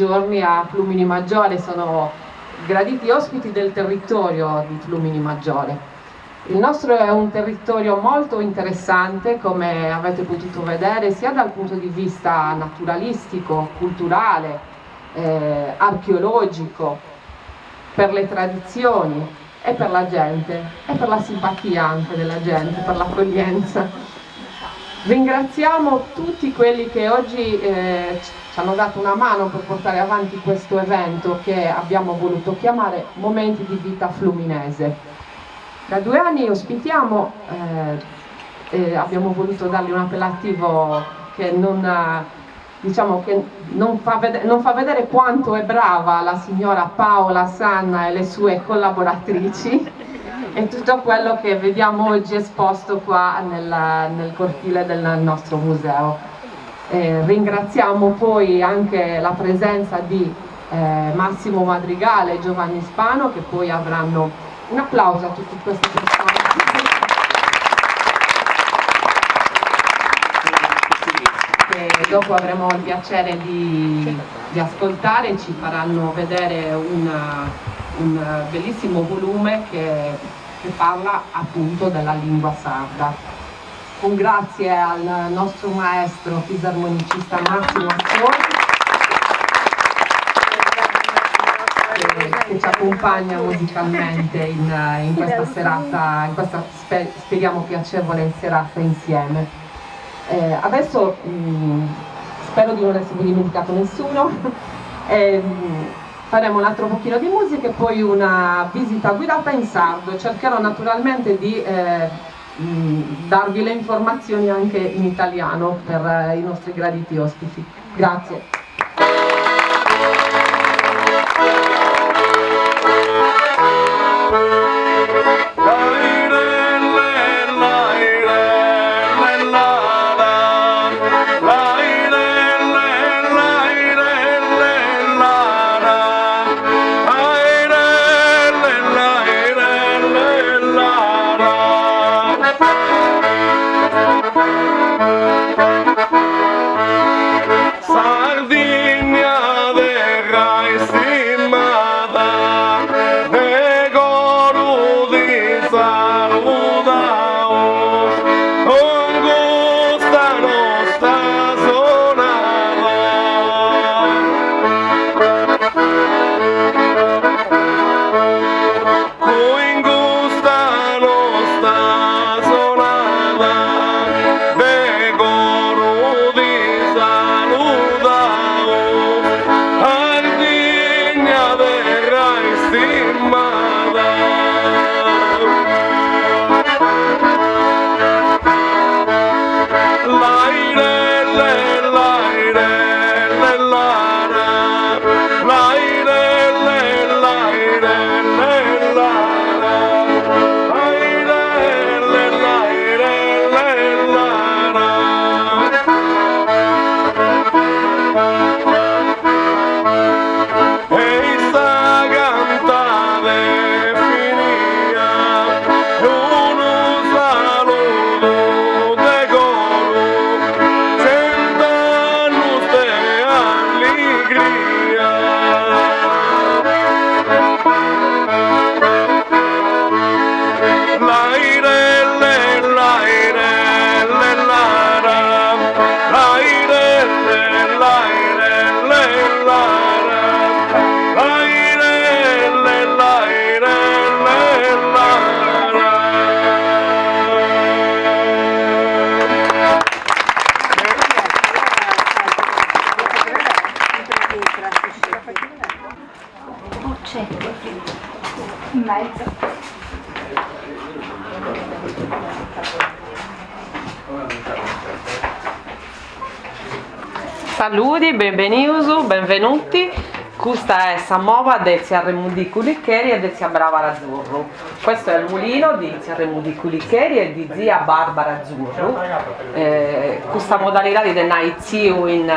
giorni a Flumini Maggiore, sono graditi ospiti del territorio di Flumini Maggiore. Il nostro è un territorio molto interessante, come avete potuto vedere, sia dal punto di vista naturalistico, culturale, archeologico, per le tradizioni e per la gente, e per la simpatia anche della gente, per l'accoglienza. Ringraziamo tutti quelli che oggi ci hanno dato una mano per portare avanti questo evento che abbiamo voluto chiamare Momenti di Vita Fluminese. Da 2 anni ospitiamo, abbiamo voluto dargli un appellativo che non fa vedere quanto è brava la signora Paola Sanna e le sue collaboratrici e tutto quello che vediamo oggi esposto qua nel cortile del nostro museo. Ringraziamo poi anche la presenza di Massimo Madrigale e Giovanni Spano, che poi avranno un applauso a tutte queste persone. E dopo avremo il piacere di ascoltare, ci faranno vedere un bellissimo volume che parla appunto della lingua sarda. Un grazie al nostro maestro fisarmonicista Massimo Astorti, che ci accompagna musicalmente in questa serata, in questa speriamo piacevole serata insieme. Adesso spero di non esservi dimenticato nessuno. Faremo un altro pochino di musica e poi una visita guidata in sardo. Cercherò naturalmente di darvi le informazioni anche in italiano per i nostri graditi ospiti. Grazie. Saluti, benvenuti. Questa è Samova del Ciarremudi Culiccheri e del Zia Brava Azzurro. Questo è il mulino di Ciarremudi Culiccheri e di Zia Barbara Azzurro. Questa modalità di denaiziu in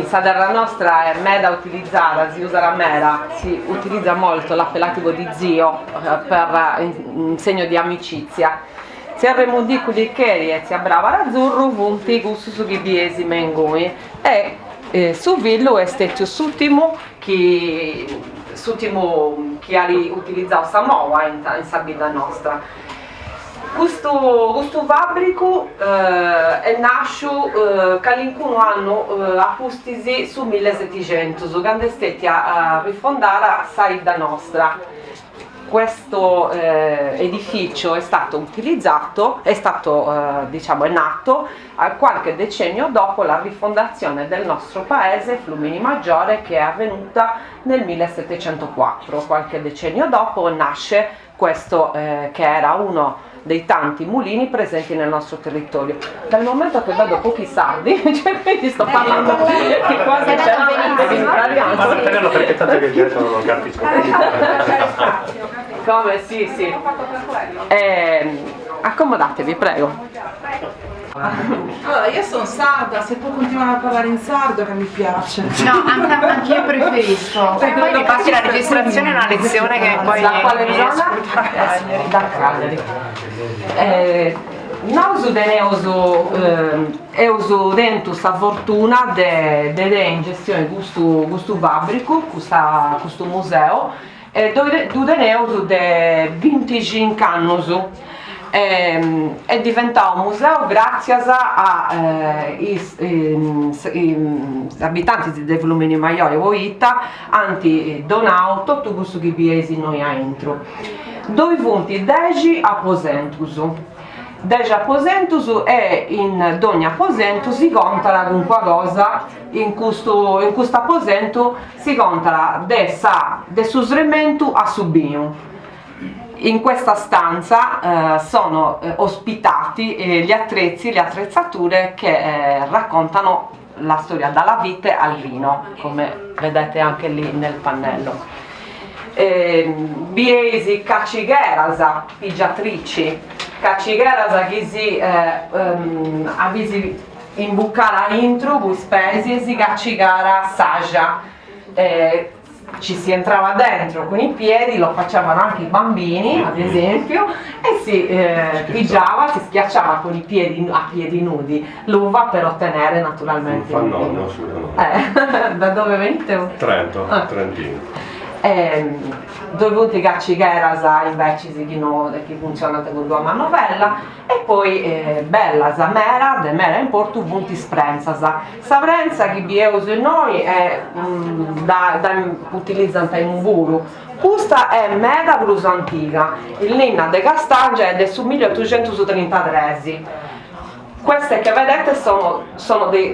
Saderra nostra è meda utilizzata, si usa la mera, si utilizza molto l'appellativo di zio per in segno di amicizia. Ciarremudi Culiccheri e Zia Brava Azzurro vunti gusto su ghibiesi mengui e Su Villu è stato l'ultimo che ha utilizzato Samoa in sa vita nostra. Questo fabbrico è nasciuto qualunque anno a Pustisi su 1700, quando è stata rifondata la vita nostra. Questo edificio è stato utilizzato, è nato qualche decennio dopo la rifondazione del nostro paese, Flumini Maggiore, che è avvenuta nel 1704. Qualche decennio dopo nasce questo che era uno dei tanti mulini presenti nel nostro territorio. Dal momento che vedo pochi sardi, quindi sto parlando che quasi c'è ma italiano perché tanto che il diretto non lo capisco. Come sì. Accomodatevi, prego. Allora, io sono sarda, se può continuare a parlare in sardo che mi piace. No, anche io preferisco. Poi mi passi la registrazione è una lezione che poi Da quale zona? Da Cagliari. Noi eusu dentus a fortuna de in gestione questo fabbrico, questo museo, dove neusu de 25 anni. È diventato un museo grazie ai abitanti di Flumini Maggiore Oita anti donauto tutto questo che biesi noi entro. Due punti 10 aposentus. 10 aposentus e in ogni aposento si conta con qualcosa in questo aposento si conta del susremento a subino. In questa stanza sono ospitati gli attrezzi, le attrezzature che raccontano la storia dalla vite al vino, come vedete anche lì nel pannello. Biesi cacigherasa, pigiatrici, cacigherasa che si avvisi imbuccara intro, buspesi e si cacigara sagia. Ci si entrava dentro con i piedi, lo facevano anche i bambini ad esempio, e si pigiava, si schiacciava con i piedi a piedi nudi l'uva per ottenere naturalmente un nonno, da dove venite? Trento, Trentino. Due punti cacigherasa invece che funziona con due manovella e poi bella mera de mera in portu punti sprenzasa saprenza che bieus noi è da utilizzano in buru. Questa è meda plus antica, il Ninna de Castaggia è del su 1833. Queste che vedete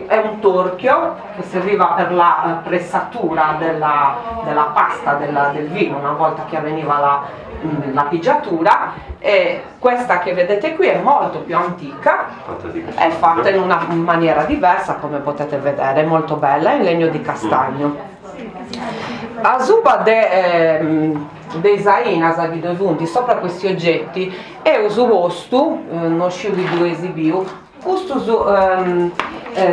è un torchio che serviva per la pressatura della pasta del vino una volta che avveniva la pigiatura, e questa che vedete qui è molto più antica, è fatta in una maniera diversa come potete vedere, è molto bella, è in legno di castagno. A zuba dei Zainas di due punti sopra questi oggetti è usuosto, non sciubi due esibiu, questo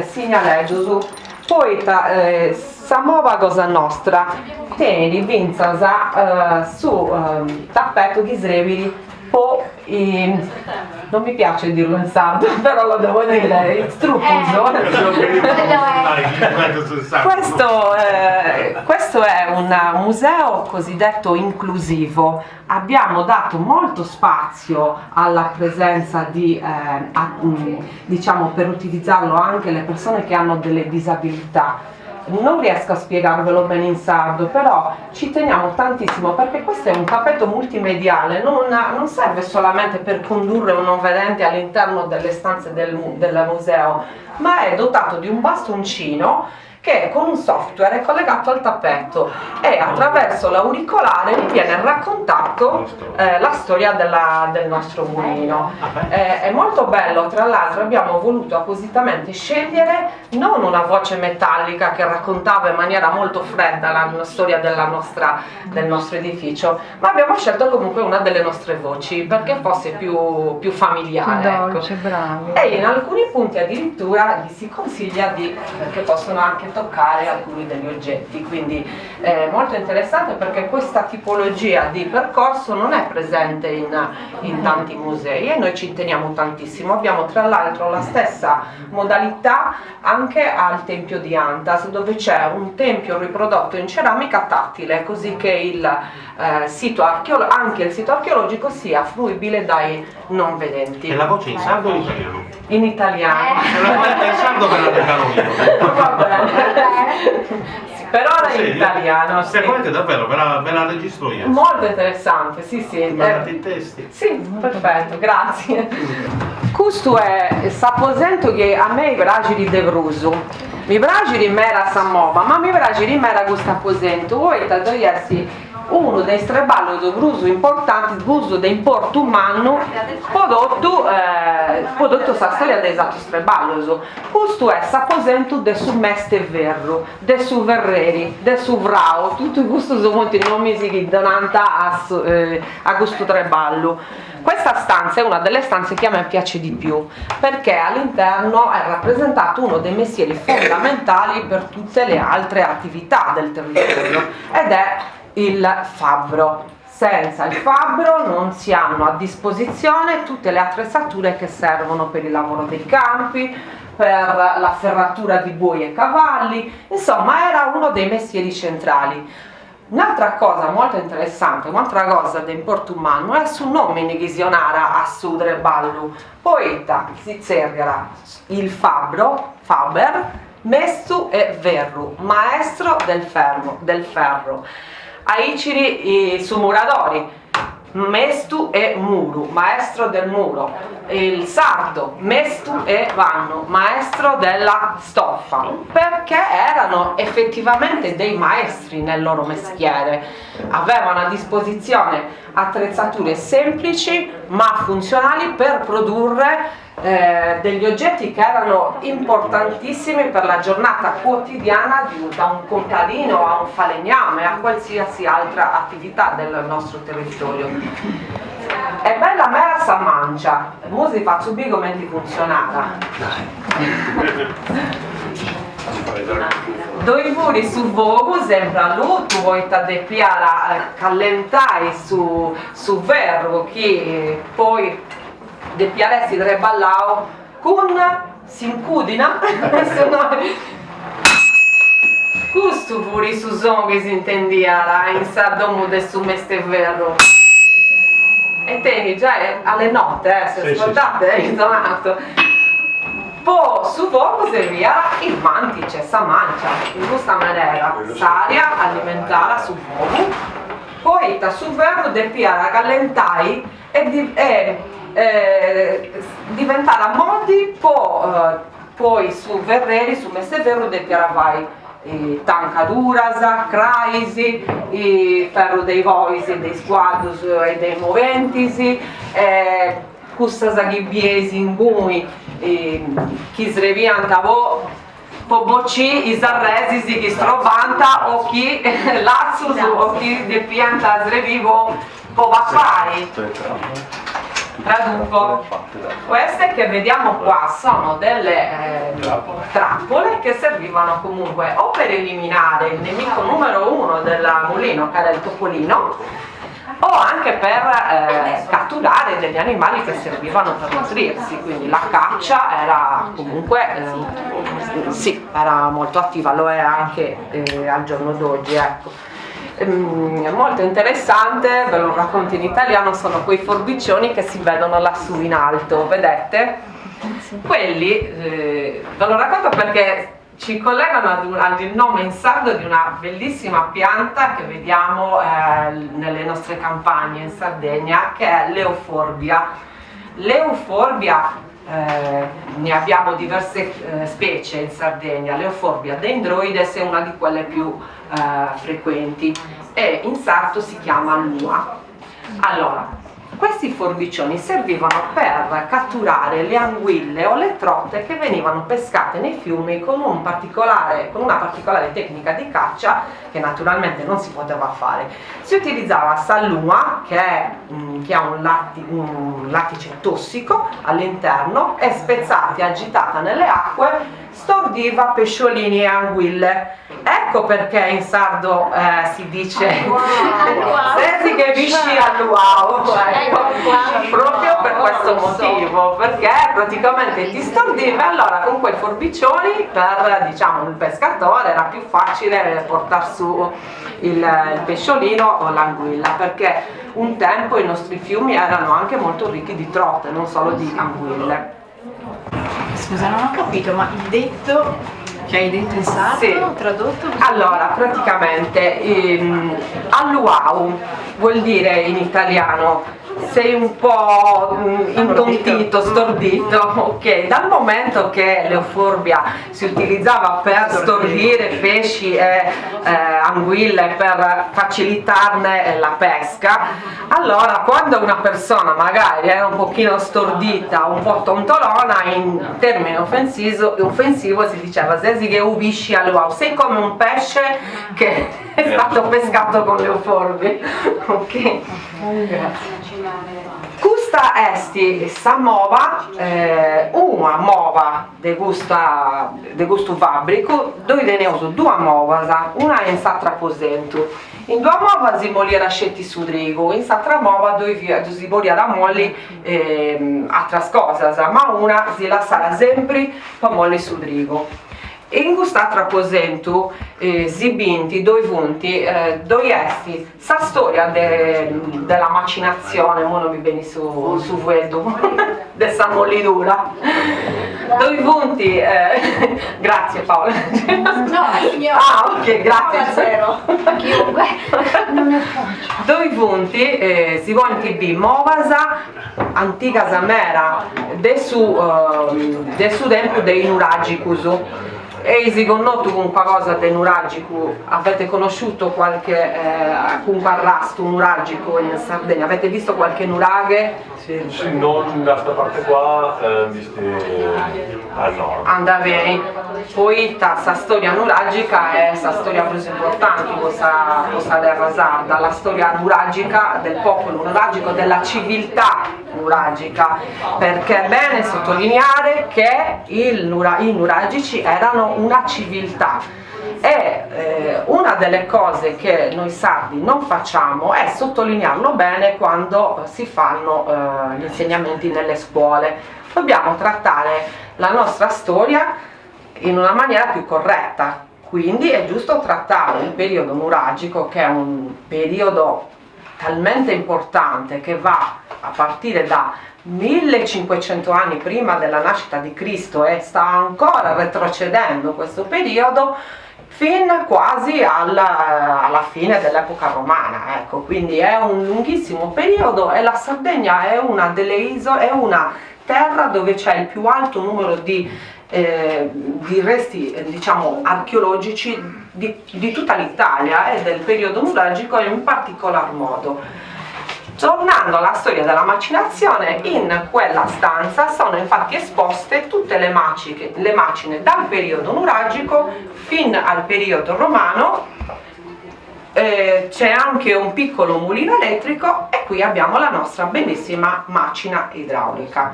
segnaleggio poi Samova cosa nostra tieni vinzasa su tappeto di sreviri non mi piace dirlo in sardo però lo devo dire il struppuso. Questo è un museo cosiddetto inclusivo. Abbiamo dato molto spazio alla presenza diciamo per utilizzarlo anche le persone che hanno delle disabilità. Non riesco a spiegarvelo bene in sardo, però ci teniamo tantissimo perché questo è un tappeto multimediale, non serve solamente per condurre un non vedente all'interno delle stanze del museo, ma è dotato di un bastoncino che con un software è collegato al tappeto e attraverso l'auricolare mi viene raccontato la storia del nostro mulino. È molto bello, tra l'altro abbiamo voluto appositamente scegliere non una voce metallica che raccontava in maniera molto fredda la storia del nostro edificio, ma abbiamo scelto comunque una delle nostre voci perché fosse più familiare. Dolce, ecco. bravo. E in alcuni punti addirittura gli si consiglia perché possono anche toccare alcuni degli oggetti, quindi è molto interessante perché questa tipologia di percorso non è presente in tanti musei e noi ci teniamo tantissimo. Abbiamo tra l'altro la stessa modalità anche al Tempio di Antas, dove c'è un tempio riprodotto in ceramica tattile, così che anche il sito archeologico sia fruibile dai non vedenti. E la voce in sardo o in italiano? In italiano. Se la parte in sardo me la regalo io. Va bene. Per ora in italiano. Se volete davvero ve la registro io. Molto interessante, sì. Mandate i testi. Sì, perfetto, grazie. Questo è saposento che a me i bragiri de Grusu. Mi bragiri mera Samova, ma mi bragiri mera questo aposento. Voi tagliassi uno dei streballos do Grusu importanti, Grusu de importo umano, prodotto sa storia dei esatto streballos. Questo è saposento de su meste verro, de su verreri, de su vrao, tutti questi sono molti nomi che donanta a questo treballo. Questa stanza è una delle stanze che a me piace di più perché all'interno è rappresentato uno dei mestieri fondamentali per tutte le altre attività del territorio ed è il fabbro. Senza il fabbro non si hanno a disposizione tutte le attrezzature che servono per il lavoro dei campi, per la ferratura di buoi e cavalli, insomma era uno dei mestieri centrali. Un'altra cosa molto interessante, un'altra cosa di importo umano è su nome visionara a Sudre Ballu, poeta Zizergara, il fabbro, Faber, Mestu e Verru, maestro del ferro. Aiciri su muradori, Mestu e Muru, maestro del muro, il sardo, Mestu e Vanno, maestro della stoffa, perché erano effettivamente dei maestri nel loro mestiere, avevano a disposizione attrezzature semplici ma funzionali per produrre degli oggetti che erano importantissimi per la giornata quotidiana da un contadino a un falegname a qualsiasi altra attività del nostro territorio. È bella mera sa mancia, musica subigo menti funzionata. Doi furi su vogu sempre a lui, tu vuoi de piara callentai su verbo che poi de piaresti tre ballao con s'incudina questo furi su son che si intendiara in sardomu de su meste verro e te già alle notte se ascoltate intonato poi su fuoco serviva il mantice, sa mancia in questa maniera s'aria alimentata su fuoco poi su verro de piara callentai e diventare modi poi su verreri, su meste verro de piaravai tancadurasa, craisi, ferro dei voisi, dei squadus e dei moventisi, custas aghibiesi in gumi, chi srevianta po bocci i sarresi chi strobanta o chi lazzus o chi de pianta srevivo po vaffai. Traduco, queste che vediamo qua sono delle trappole che servivano comunque o per eliminare il nemico numero uno del mulino che era il topolino o anche per catturare degli animali che servivano per nutrirsi, quindi la caccia era comunque sì, era molto attiva, lo è anche al giorno d'oggi, ecco. Molto interessante, ve lo racconto in italiano, sono quei forbicioni che si vedono lassù in alto, vedete? Quelli, ve lo racconto perché ci collegano al nome in sardo di una bellissima pianta che vediamo nelle nostre campagne in Sardegna, che è l'euforbia. L'euforbia, ne abbiamo diverse specie in Sardegna, l'euforbia dendroides è una di quelle più frequenti e in sardo si chiama lua. Allora, Questi forbicioni servivano per catturare le anguille o le trote che venivano pescate nei fiumi con una particolare tecnica di caccia che naturalmente non si poteva fare. Si utilizzava salluma, che ha un lattice tossico all'interno, e spezzati, agitata nelle acque, stordiva pesciolini e anguille. Ecco perché in sardo si dice senti che visci al wow, proprio per questo motivo, perché praticamente ti stordiva, e allora con quei forbicioni per, diciamo, il pescatore era più facile portare su il pesciolino o l'anguilla, perché un tempo i nostri fiumi erano anche molto ricchi di trote, non solo di anguille. Scusa, non ho capito, ma il detto che hai detto in sardo, sì, tradotto? Allora, praticamente alluau vuol dire in italiano sei un po' intontito, stordito, ok? Dal momento che l'euforbia si utilizzava per stordire pesci e anguille, per facilitarne la pesca, allora quando una persona magari era un pochino stordita, un po' tontolona, in termine offensivo si diceva "Zesi che ubisci alluau", sei come un pesce che è stato pescato con le euforbi, ok? Questa esti sa mova, una mova de gusto fabrico, dove ne uso due movasa, una in s'altra posentu. In due mova si moliera scetti su drigo, in s'altra mova dove si moliera molli altre cose, ma una si lasciara sempre per molli su drigo. In quest'altra posentu si binti due punti, dove esti sa storia della macinazione, mo non mi viene su vedo, della mollidura. Due punti, grazie Paola. No, io. Ah, ok, grazie. Chiunque. Non ne faccio. Due punti, si vuole in tv Movasa, antica Samera, de su tempo dei nuragicus. E si connoto con qualcosa di nuragico, avete conosciuto qualche con parrasto nuragico in Sardegna? Avete visto qualche nuraghe? Sì, non da questa parte qua, visti al nord. Andava bene. Poi questa storia nuragica è la storia più importante, questa terra sarda, la storia nuragica del popolo nuragico, della civiltà nuragica, perché è bene sottolineare che i nuragici erano una civiltà. E una delle cose che noi sardi non facciamo è sottolinearlo bene quando si fanno gli insegnamenti nelle scuole. Dobbiamo trattare la nostra storia in una maniera più corretta, quindi è giusto trattare il periodo nuragico, che è un periodo talmente importante che va a partire da 1500 anni prima della nascita di Cristo e sta ancora retrocedendo questo periodo fin quasi alla fine dell'epoca romana, ecco. Quindi è un lunghissimo periodo, e la Sardegna è una delle isole, è una terra dove c'è il più alto numero di resti, diciamo, archeologici di tutta l'Italia e del periodo nuragico in particolar modo. Tornando alla storia della macinazione, in quella stanza sono infatti esposte tutte le macine dal periodo nuragico fin al periodo romano. C'è anche un piccolo mulino elettrico, e qui abbiamo la nostra bellissima macina idraulica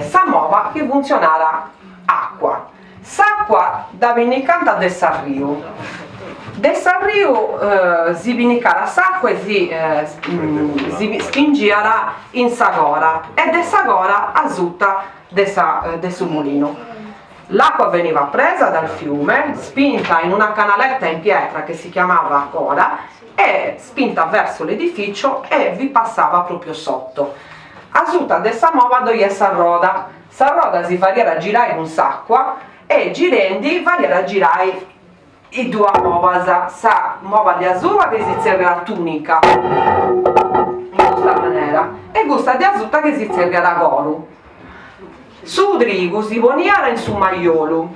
Samova, che funzionava acqua. S'acqua da vinicanta del Sarriu. Del Sarriu si vinicara s'acqua e si spingiara in Sagora, e de Sagora azutta del suo mulino. L'acqua veniva presa dal fiume, spinta in una canaletta in pietra che si chiamava Cora, e spinta verso l'edificio, e vi passava proprio sotto. Azutta de Samova dove Sarroda. Sarroda si faria girare un s'acqua, e girendi faria girare i due movasa, sa mova di azzurra che si serve la tunica in questa maniera, e gusta di azutta che si serve la goru. Su drigo si poniera in su maiolo.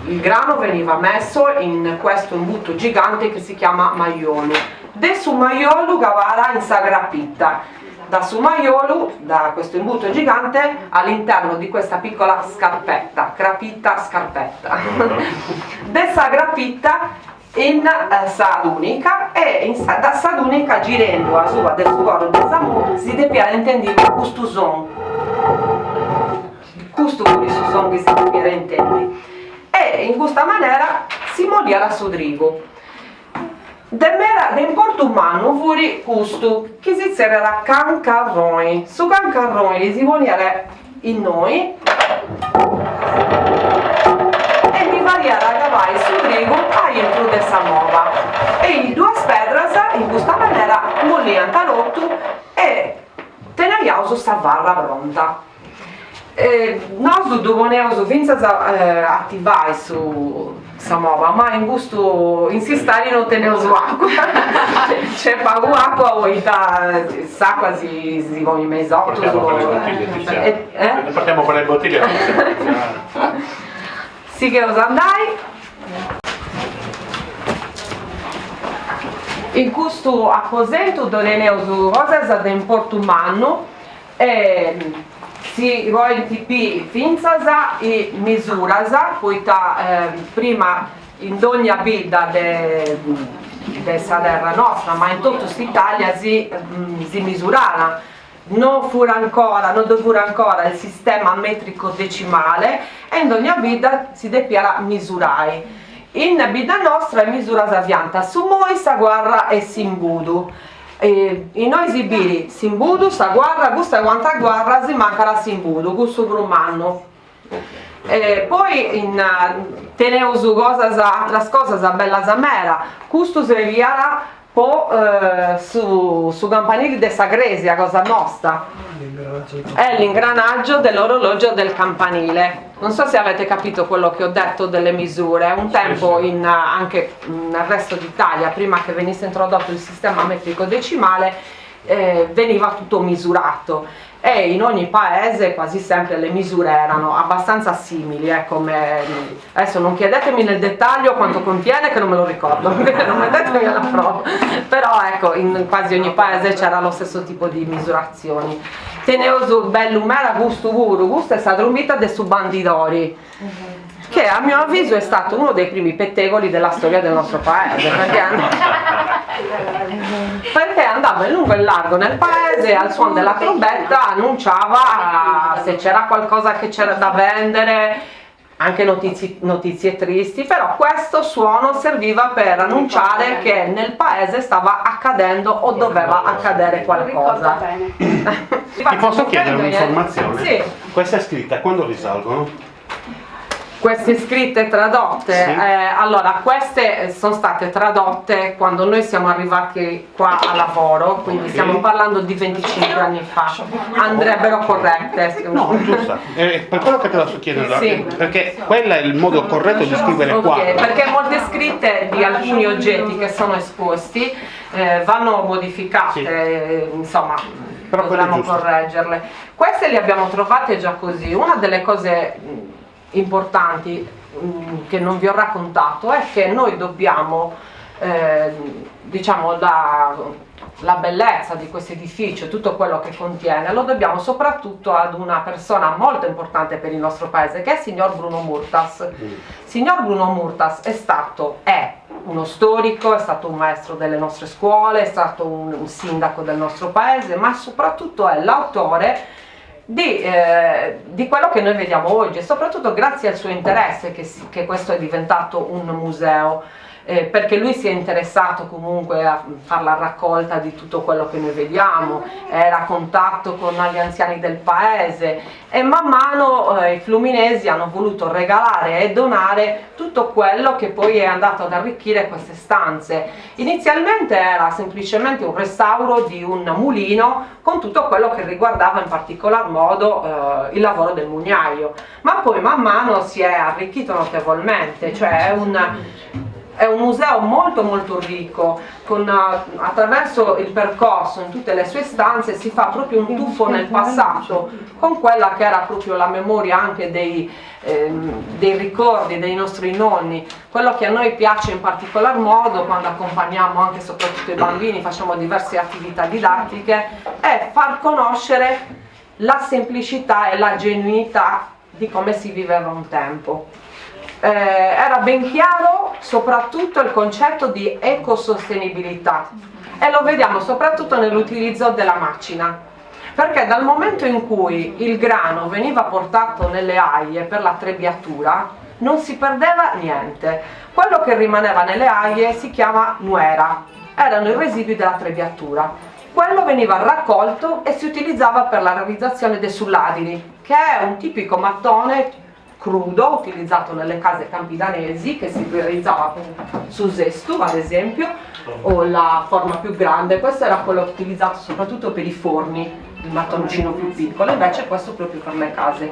Il grano veniva messo in questo imbuto gigante che si chiama maiolo. De su maiolo cavara in sa grappitta. da Sumaiolu, da questo imbuto gigante, all'interno di questa piccola scarpetta, crapita scarpetta. Dessa grapita in Sadunica e da Sadunica girando a sua del suo desamu si deve intendere questo son. Questo son che si deve intendere. E in questa maniera si molia la Sudrigo. In portumano fuori questo che si era cancarroi. Su cancarroi si molia in noi e mi variava che vai Sudrigo a intro dessa nuova. E i due pedras in questa maniera moliano talotto e tenaiamo sta barra pronta. Noi dobbiamo finire attivare su Samova, ma in gusto insistare non tenere acqua. C'è pago acqua o sa quasi si vuole mesotto. Partiamo con le bottiglie. Sì che cosa andai? In questo apposento donne su cose da importo umano si vuole tipi finzasa e misurasa, poi prima in ogni abita della terra nostra, ma in tutta l'Italia si misurava. Non doveva ancora il sistema metrico decimale e in ogni abita si deve misurare. In abita nostra è misura savianta, su noi sa guarra e simbudu. In noi esibiri simbudu, sa guarra, gusta quanta guarra si manca la simbudu, gusto brumanno. Poi teneu su cosas, altre cose bella zamera, questo serviva su campanili de Sagresia, cosa nostra. È l'ingranaggio dell'orologio del campanile. Non so se avete capito quello che ho detto delle misure. Un tempo anche nel resto d'Italia, prima che venisse introdotto il sistema metrico decimale, veniva tutto misurato e in ogni paese quasi sempre le misure erano abbastanza simili, adesso non chiedetemi nel dettaglio quanto contiene che non me lo ricordo, non mettetemi alla prova, però ecco, in quasi ogni paese c'era lo stesso tipo di misurazioni. Teneoso bell'umera gusto vuru, gusto è stata rumbita de su bandidori, che a mio avviso è stato uno dei primi pettegoli della storia del nostro paese, perché andava in lungo e in largo nel paese, al suono della trombetta annunciava se c'era qualcosa che c'era da vendere, anche notizie tristi, però questo suono serviva per annunciare che nel paese stava accadendo o doveva accadere qualcosa. Ti posso chiedere un'informazione? Sì. Queste scritte quando risalgono? Queste scritte tradotte, sì. Allora queste sono state tradotte quando noi siamo arrivati qua a lavoro, quindi stiamo parlando di 25 anni fa, andrebbero corrette. No, giusta, per quello che te la sto chiedendo, sì. Perché quello è il modo corretto di scrivere qua. Perché molte scritte di alcuni oggetti che sono esposti vanno modificate, sì. Insomma, potremmo correggerle. Queste le abbiamo trovate già così. Una delle cose importanti che non vi ho raccontato è che noi dobbiamo diciamo la bellezza di questo edificio, tutto quello che contiene, lo dobbiamo soprattutto ad una persona molto importante per il nostro paese, che è il signor Bruno Murtas. Signor Bruno Murtas è uno storico, è stato un maestro delle nostre scuole, è stato un sindaco del nostro paese, ma soprattutto è l'autore di quello che noi vediamo oggi, e soprattutto grazie al suo interesse che questo è diventato un museo, perché lui si è interessato comunque a fare la raccolta di tutto quello che noi vediamo, era a contatto con gli anziani del paese e man mano i fluminesi hanno voluto regalare e donare tutto quello che poi è andato ad arricchire queste stanze. Inizialmente era semplicemente un restauro di un mulino con tutto quello che riguardava in particolar modo il lavoro del mugnaio, ma poi man mano si è arricchito notevolmente, cioè È un museo molto molto ricco, attraverso il percorso in tutte le sue stanze si fa proprio un tuffo nel passato, con quella che era proprio la memoria anche dei ricordi dei nostri nonni. Quello che a noi piace in particolar modo quando accompagniamo anche soprattutto i bambini, facciamo diverse attività didattiche, è far conoscere la semplicità e la genuinità di come si viveva un tempo. Era ben chiaro soprattutto il concetto di ecosostenibilità e lo vediamo soprattutto nell'utilizzo della macina, perché dal momento in cui il grano veniva portato nelle aie per la trebbiatura non si perdeva niente. Quello che rimaneva nelle aie si chiama nuera, erano i residui della trebbiatura. Quello veniva raccolto e si utilizzava per la realizzazione dei sulladini, che è un tipico mattone crudo utilizzato nelle case campidanesi, che si realizzava su Sestu ad esempio, o la forma più grande. Questo era quello utilizzato soprattutto per i forni, il mattoncino più piccolo, invece questo proprio per le case.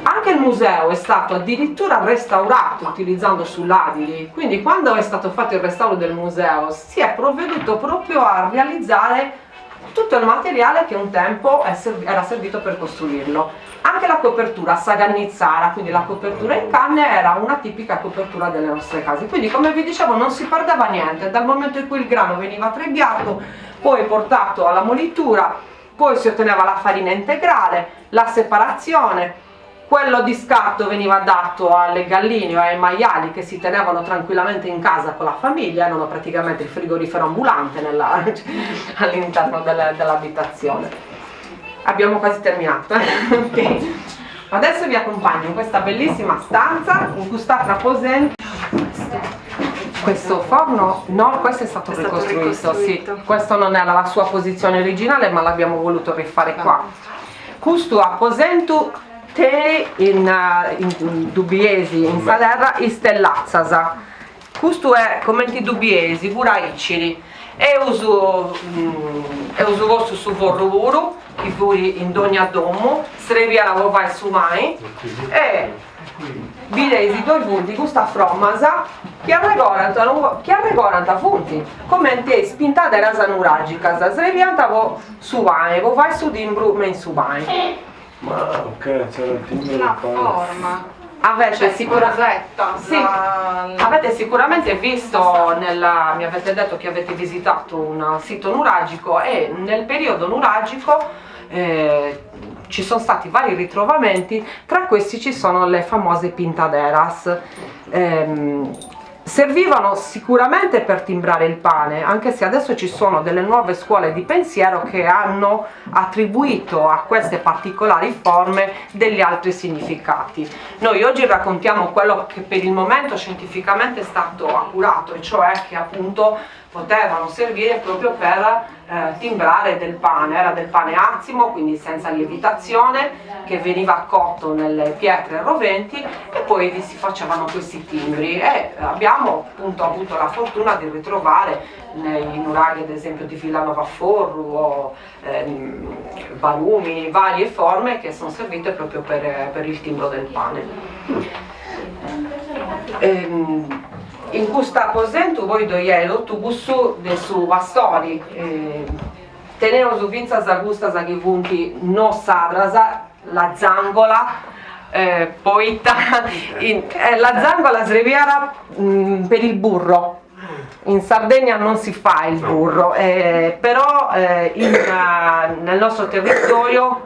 Anche il museo è stato addirittura restaurato utilizzando sulladini, quindi quando è stato fatto il restauro del museo si è provveduto proprio a realizzare tutto il materiale che un tempo era servito per costruirlo. Anche la copertura Sagannizzara, quindi la copertura in canne, era una tipica copertura delle nostre case. Quindi, come vi dicevo, non si perdeva niente dal momento in cui il grano veniva trebbiato, poi portato alla molitura, poi si otteneva la farina integrale, la separazione. Quello di scarto veniva dato alle galline o ai maiali che si tenevano tranquillamente in casa con la famiglia, erano praticamente il frigorifero ambulante all'interno dell'abitazione. Abbiamo quasi terminato. Okay. Adesso vi accompagno in questa bellissima stanza in cui sta traposendo questo forno. No, questo è stato ricostruito. Sì. Questo non era la sua posizione originale, ma l'abbiamo voluto rifare qua. Questo apposentu in dubiesi in Salerra istellazzasa. Questo è come in dubiesi, buraicili. E uso vostro su vorruru, che fui in dogna domo, sreviara vovai su mai, e videsi due punti, questa fromasa, che arregoranta punti, come te spinta della sanuragica, srevianta su mai, vovai su dimbru, men su mai. Ma ok, c'era il timbro La forma. Avete, Sì. avete sicuramente visto, mi avete detto che avete visitato un sito nuragico, e nel periodo nuragico ci sono stati vari ritrovamenti, tra questi ci sono le famose pintaderas. Servivano sicuramente per timbrare il pane, anche se adesso ci sono delle nuove scuole di pensiero che hanno attribuito a queste particolari forme degli altri significati. Noi oggi raccontiamo quello che per il momento scientificamente è stato appurato, e cioè che appunto potevano servire proprio per timbrare del pane. Era del pane azimo, quindi senza lievitazione, che veniva cotto nelle pietre roventi, e poi vi si facevano questi timbri, e abbiamo appunto avuto la fortuna di ritrovare nei nuraghi ad esempio di Villanova Forru o barumi, varie forme che sono servite proprio per il timbro del pane. In questo aposento voi doielo tu bussu de su vastori tenero su vinza zagusta zagivunti no sadrasa la zangola poita la zangola sreviara per il burro. In Sardegna non si fa il burro, però nel nostro territorio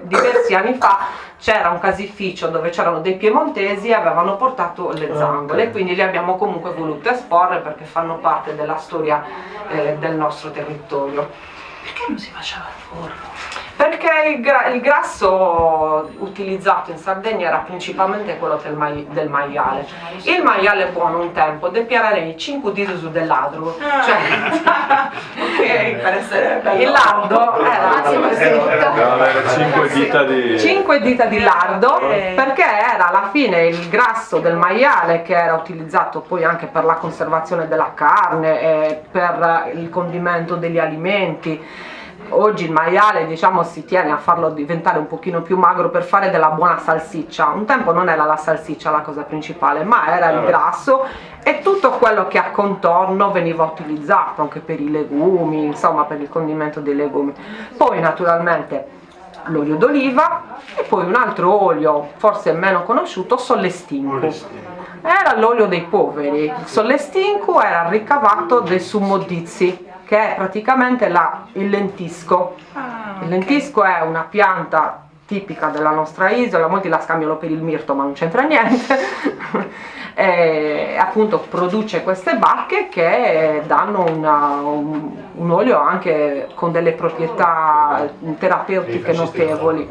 diversi anni fa c'era un casificio dove c'erano dei piemontesi e avevano portato le zangole, quindi le abbiamo comunque volute esporre perché fanno parte della storia del nostro territorio. Perché non si faceva il burro? Perché il grasso utilizzato in Sardegna era principalmente quello del maiale. Il maiale buono un tempo depiarei 5 dita su del ladro. Cioè, Ok, per essere bello. il lardo era 5 dita di lardo, perché era alla fine il grasso del maiale che era utilizzato poi anche per la conservazione della carne e per il condimento degli alimenti. oggi il maiale, diciamo, si tiene a farlo diventare un pochino più magro per fare della buona salsiccia. Un tempo non era la salsiccia la cosa principale, ma era il grasso e tutto quello che a contorno veniva utilizzato anche per i legumi, insomma per il condimento dei legumi. Poi naturalmente l'olio d'oliva e poi un altro olio forse meno conosciuto, sollestinco. Era l'olio dei poveri. Il sollestinco era ricavato del summodizzi, che è praticamente il lentisco. Il lentisco è una pianta tipica della nostra isola, molti la scambiano per il mirto ma non c'entra niente. E appunto produce queste bacche che danno un olio anche con delle proprietà terapeutiche notevoli.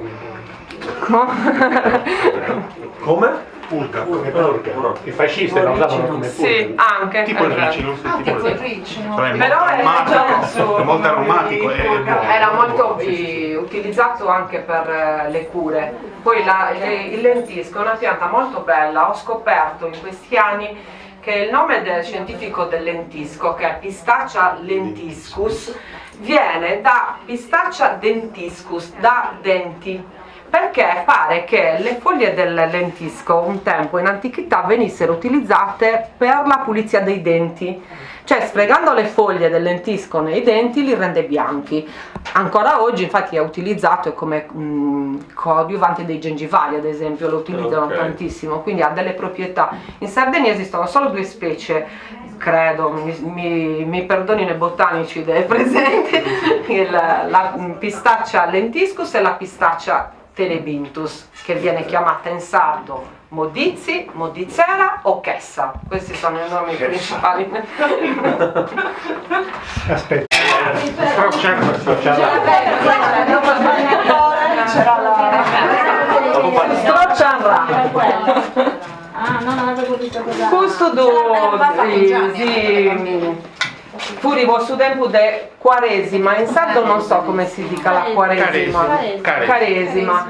Come? Pulca, come pulca. I fascisti la usavano come pulca. Sì, anche. Tipo il ricino. Tipo il ricino. Però è molto aromatico e buono. era molto utilizzato anche per le cure. Poi il lentisco è una pianta molto bella. Ho scoperto in questi anni che il nome scientifico del lentisco, che è Pistaccia lentiscus, viene da Pistaccia dentiscus, da denti. Perché pare che le foglie del lentisco un tempo in antichità venissero utilizzate per la pulizia dei denti, cioè sfregando le foglie del lentisco nei denti li rende bianchi. Ancora oggi infatti è utilizzato come coadiuvante dei gengivari, ad esempio, lo utilizzano tantissimo, quindi ha delle proprietà. In Sardegna esistono solo due specie, credo, mi perdonino i botanici dei presenti, la Pistaccia lentiscus e la Pistaccia terebinthus, che viene chiamata in sardo modizzi, modizera o chessa. Questi sono i nomi principali. Aspetta. Strocciarra. Ah, no, non avevo visto cosa. Questo Furi vostro tempo de quaresima, in sardo non so come si dica la quaresima. Caresima.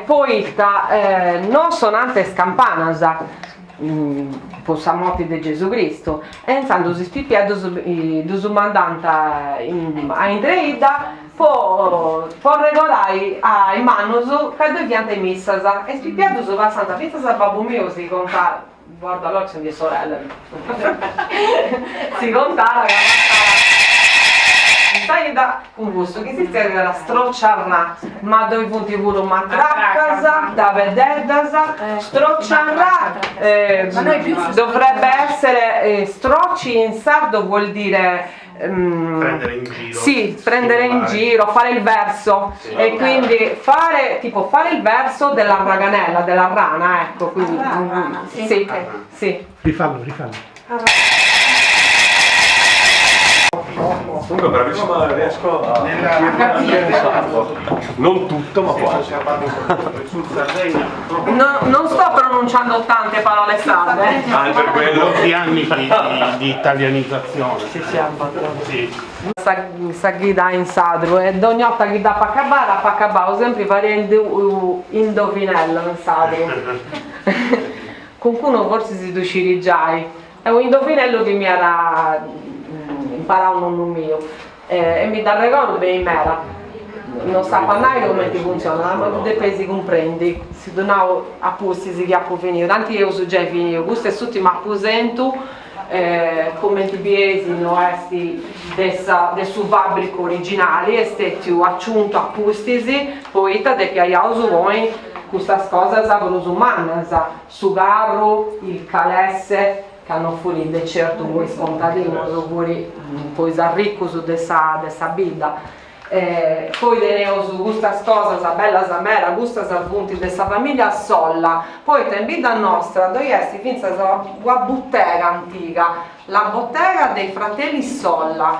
Poi non sonante scampanasa, possamoti di Gesù Cristo, e insando si spipia dusumandanta a Indreida, po regolai a Manusu, che deviante missasa, e spipia va Santa Pizza Babbo mio si conta. Guarda, allora sono mie sorelle. Si contava che stai da un gusto che si chiama la strocciarra, ma dove punti pure una traccasa, da vedersa, strocciarra, dovrebbe essere strocci in sardo vuol dire prendere in giro. Sì, prendere in giro, fare il verso, sì, e quindi fare il verso della raganella, della rana, ecco, quindi sì, sì. Rifallo. Comunque bravissima, riesco a capire il sardo. Non tutto, ma quasi. Non sto pronunciando tante parole sarde. Ah, per quello. Molti anni di italianizzazione. Sì. Sa ghida in sadru e ogni volta che da pacabà ho sempre variando indovinello in sadru. Qualcuno forse si duciri già. È un indovinello che mi era imparato nonno mio e mi dà regalo ben mera. Non sa mai come ti funziona, ma tu pesi comprendi. Si donava a pusti si chiappo finire. Tanti io uso già finire, questo è tutto ma apposento come ti biesi no esti del suo fabbrico originale e stati aggiunto a pustisi poi da piaiao su voi questa cosa sabroso umana su garro il calesse che hanno fuori de certo voi scontadino fuori poi ricco su dessa bida poi teneo su questa cosa bella samera questa punti dessa famiglia solla poi in vita nostra dove esti finza una bottega antica la bottega dei fratelli Solla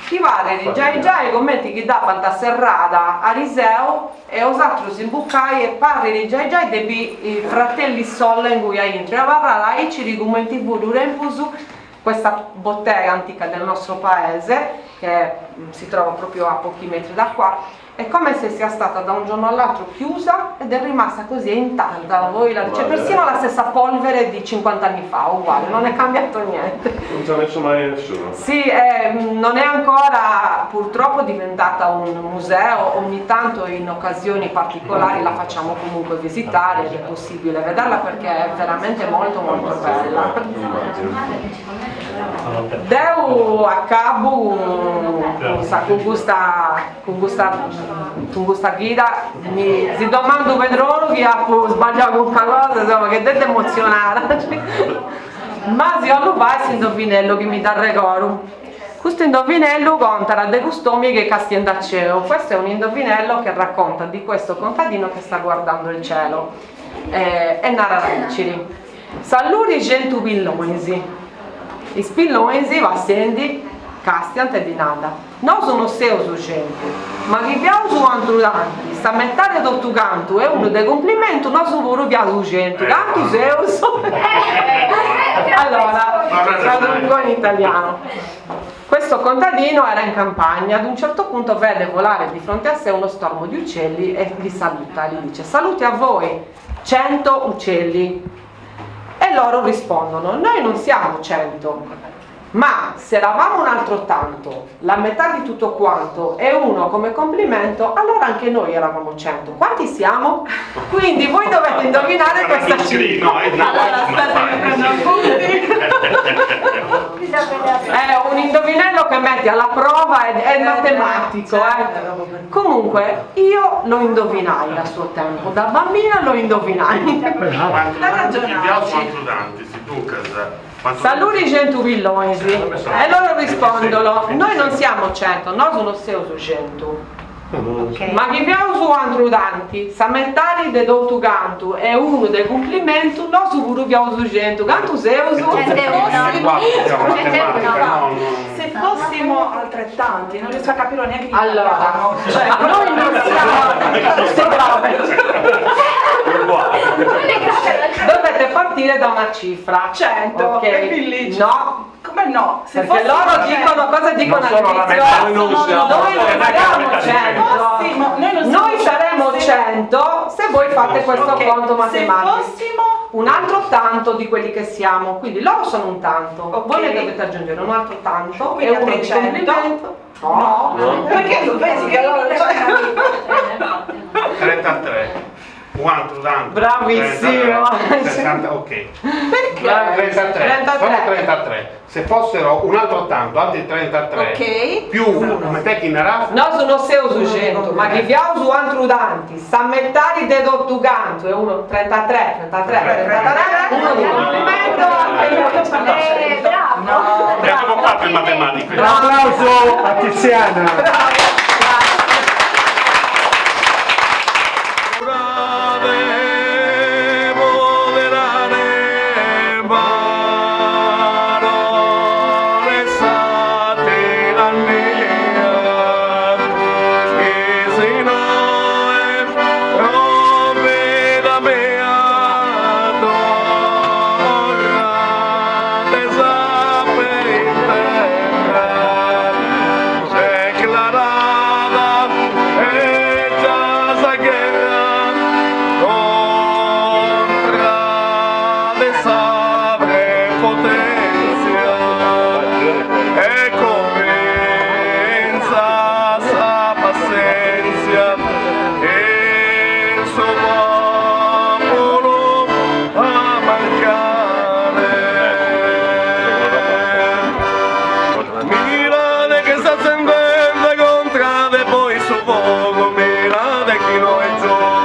chi pare di già i commenti che dà da serrata a Riseo e osatro si imbuccai e parli di già i fratelli Solla in cui hai entri a parlare e ci ricommetti pure su questa bottega antica del nostro paese che si trova proprio a pochi metri da qua è come se sia stata da un giorno all'altro chiusa ed è rimasta così intatta. C'è persino la stessa polvere di 50 anni fa, uguale, non è cambiato niente. Non ci ha messo mai nessuno. Sì, non è ancora purtroppo diventata un museo, ogni tanto in occasioni particolari la facciamo comunque visitare ed è possibile vederla perché è veramente molto molto bella. Deu acabo con questa guida si domando Pedro che ha sbagliato qualche cosa, insomma, che è emozionata. Ma se io vai questo indovinello che mi dà regoro. Questo indovinello conta dei costomi che Castien da cielo. Questo è un indovinello che racconta di questo contadino che sta guardando il cielo e narra ricci. Saluri gentu pillonesi. I spillonesi va sendi Castien te di nada. Non sono seu su gente, ma chi via su altro tanti, sta mettare tutto canto è uno dei complimenti, non so pure via su gente, canto seu. Allora, traduco in italiano. Questo contadino era in campagna, ad un certo punto vede volare di fronte a sé uno stormo di uccelli e li saluta, gli dice: saluti a voi, 100 uccelli. E loro rispondono: noi non siamo 100. Ma se eravamo un altro tanto, la metà di tutto quanto e uno come complimento, allora anche noi eravamo 100. Quanti siamo? Quindi voi dovete indovinare questa cifra. È un indovinello che metti alla prova, è matematico. Comunque io lo indovinai a suo tempo, da bambina lo indovinai. Saluri gentu pillonesi e loro rispondono: noi non siamo 100, noi sono 600. Okay. Ma chi più su altro tanti, samentari de dotto canto e uno dei complimenti, no su pure più su 100, canto seu su. Se fossimo altrettanti, non riesco a capire neanche di allora, cioè noi non siamo dovete partire da una cifra 100, okay. È bellissimo. No, come no? Se perché loro dicono cosa dicono all'inizio? Noi non siamo 100, noi saremo 100 se voi fate questo conto matematico. Se fossimo un altro tanto di quelli che siamo, quindi loro sono un tanto, voi ne dovete aggiungere un altro tanto e uno di complimento. No, perché tu pensi che loro 33. Un altro tanto. Bravissimo. 60, ok. Perché? 33. Sono 33. Se fossero un altro tanto, altri 33. Ok. Più come te chi narra? No, sono 600, ma chi viao su altro tanti, sammettari de dotto canto e uno 33, uno di complimento anche Bravo! Abbiamo fatto il matematico. Un applauso a Tiziana. Mirate che sta accendendo contra de poi su fuoco, mirate chi lo è giù.